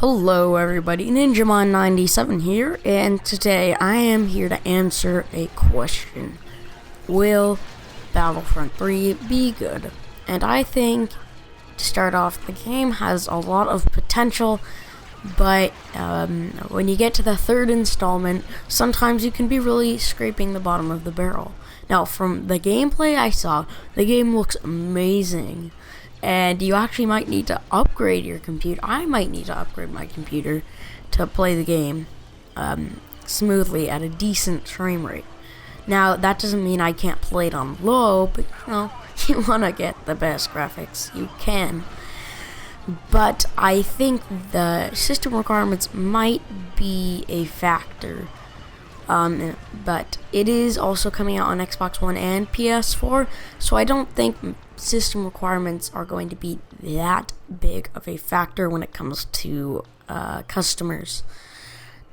Hello everybody, Ninjamon97 here, and today I am here to answer a question. Will Battlefront 3 be good? And I think, to start off, the game has a lot of potential, but when you get to the third installment, sometimes you can be really scraping the bottom of the barrel. Now, from the gameplay I saw, the game looks amazing. And you actually might need to upgrade your computer. I might need to upgrade my computer to play the game smoothly at a decent frame rate. Now, that doesn't mean I can't play it on low, but you want to get the best graphics you can. But I think the system requirements might be a factor. But it is also coming out on Xbox One and PS4, so I don't think system requirements are going to be that big of a factor when it comes to customers.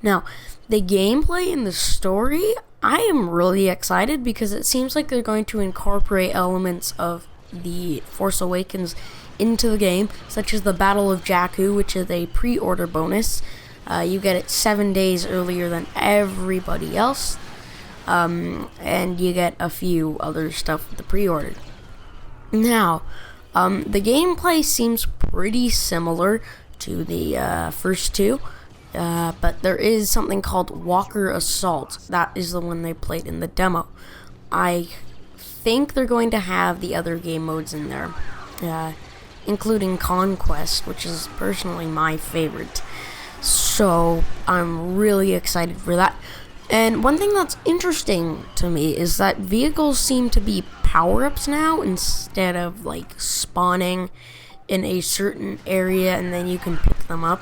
Now, the gameplay and the story, I am really excited because it seems like they're going to incorporate elements of the Force Awakens into the game, such as the Battle of Jakku, which is a pre-order bonus. You get it 7 days earlier than everybody else, and you get a few other stuff with the pre-order. Now, the gameplay seems pretty similar to the first two, but there is something called Walker Assault. That is the one they played in the demo. I think they're going to have the other game modes in there, including Conquest, which is personally my favorite. So I'm really excited for that. And one thing that's interesting to me is that vehicles seem to be power-ups now instead of like spawning in a certain area and then you can pick them up.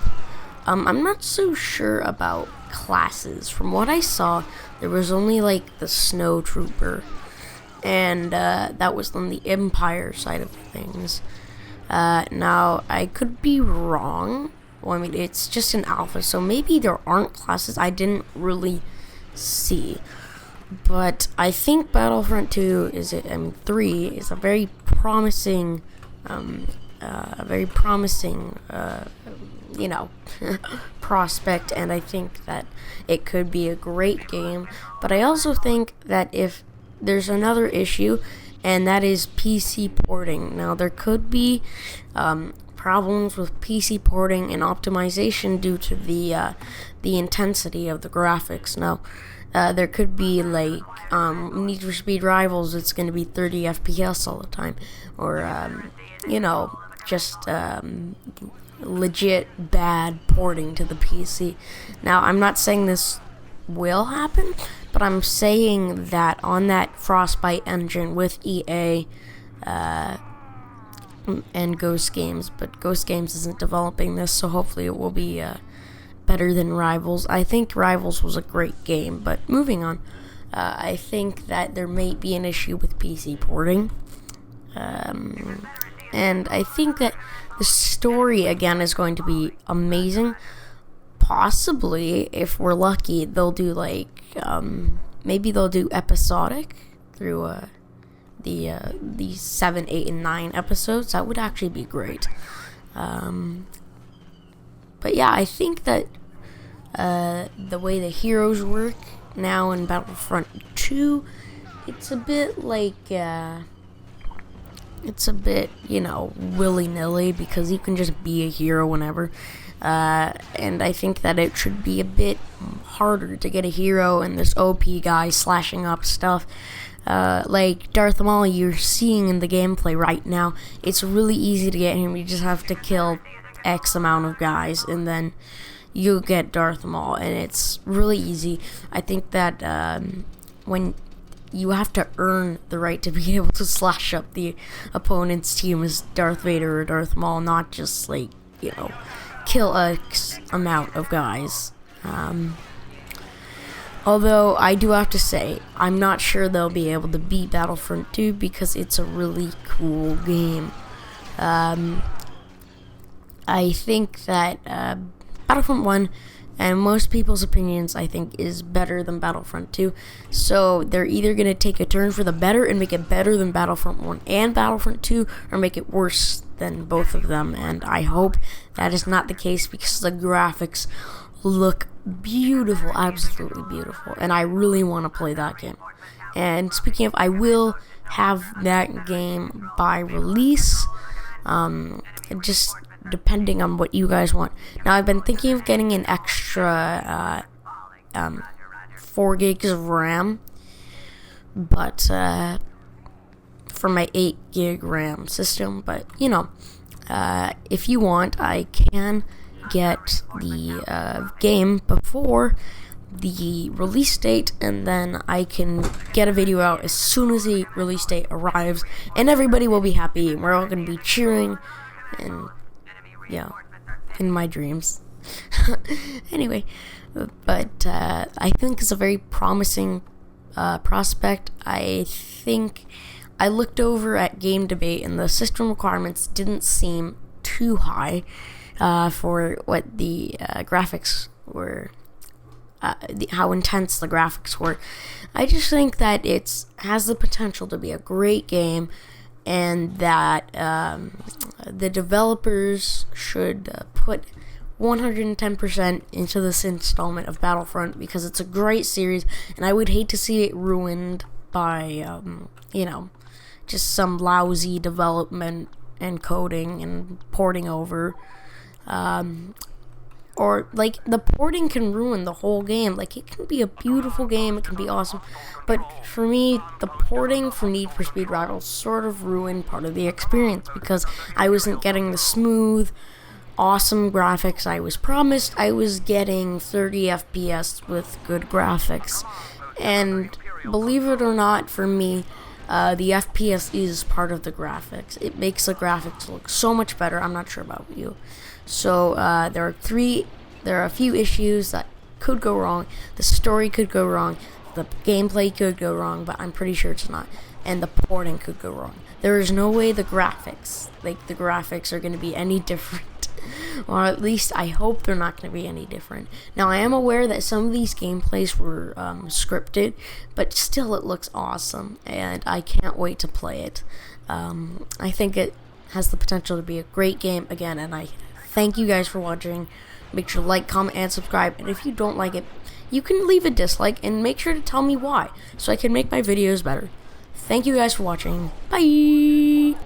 I'm not so sure about classes. From what I saw, there was only like the Snow Trooper, and that was on the Empire side of things. Now, I could be wrong. Well, I mean, it's just an alpha, so maybe there aren't classes. I didn't really see. But I think Battlefront 3 is a very promising, prospect, and I think that it could be a great game. But I also think that if there's another issue, and that is PC porting. Now, there could be problems with PC porting and optimization due to the intensity of the graphics. Now, there could be like Need for Speed Rivals. It's going to be 30 FPS all the time, or just legit bad porting to the PC. Now, I'm not saying this will happen, but I'm saying that on that Frostbite engine with EA and Ghost Games, but Ghost Games isn't developing this, so hopefully it will be better than Rivals. I think Rivals was a great game, but moving on, I think that there may be an issue with PC porting, and I think that the story again is going to be amazing. Possibly, if we're lucky, they'll do like maybe they'll do episodic through the 7, 8, and 9 episodes. That would actually be great. But yeah, I think that the way the heroes work now in Battlefront 2, it's a bit like willy-nilly, because you can just be a hero whenever. And I think that it should be a bit harder to get a hero and this OP guy slashing up stuff. Like Darth Maul, you're seeing in the gameplay right now, it's really easy to get him. You just have to kill X amount of guys, and then you get Darth Maul, and it's really easy. I think that when you have to earn the right to be able to slash up the opponent's team as Darth Vader or Darth Maul, not just like, kill X amount of guys. Although, I do have to say, I'm not sure they'll be able to beat Battlefront 2 because it's a really cool game. I think that Battlefront 1 and most people's opinions, I think, is better than Battlefront 2. So they're either going to take a turn for the better and make it better than Battlefront 1 and Battlefront 2, or make it worse than both of them. And I hope that is not the case, because the graphics look beautiful, absolutely beautiful, and I really want to play that game. And speaking of, I will have that game by release, just depending on what you guys want. Now, I've been thinking of getting an extra 4 gigs of RAM, but for my 8 gig RAM system. But you know, if you want, I can get the game before the release date, and then I can get a video out as soon as the release date arrives, and everybody will be happy, and we're all going to be cheering, and yeah, in my dreams. Anyway, but I think it's a very promising prospect. I think I looked over at Game Debate, and the system requirements didn't seem too high for what the graphics were, how intense the graphics were. I just think that it has the potential to be a great game, and that the developers should put 110% into this installment of Battlefront, because it's a great series, and I would hate to see it ruined by, you know, just some lousy development and coding and porting over. Or, like, the porting can ruin the whole game. Like, it can be a beautiful game, it can be awesome, but for me, the porting for Need for Speed Rivals sort of ruined part of the experience, because I wasn't getting the smooth, awesome graphics I was promised. I was getting 30 FPS with good graphics, and believe it or not, for me, the FPS is part of the graphics. It makes the graphics look so much better. I'm not sure about you. So there are a few issues that could go wrong. The story could go wrong. The gameplay could go wrong, but I'm pretty sure it's not. And the porting could go wrong. There is no way the graphics are going to be any different. Or at least I hope they're not going to be any different. Now, I am aware that some of these gameplays were scripted, but still it looks awesome, and I can't wait to play it. I think it has the potential to be a great game again, and I thank you guys for watching. Make sure to like, comment, and subscribe, and if you don't like it, you can leave a dislike, and make sure to tell me why, so I can make my videos better. Thank you guys for watching. Bye!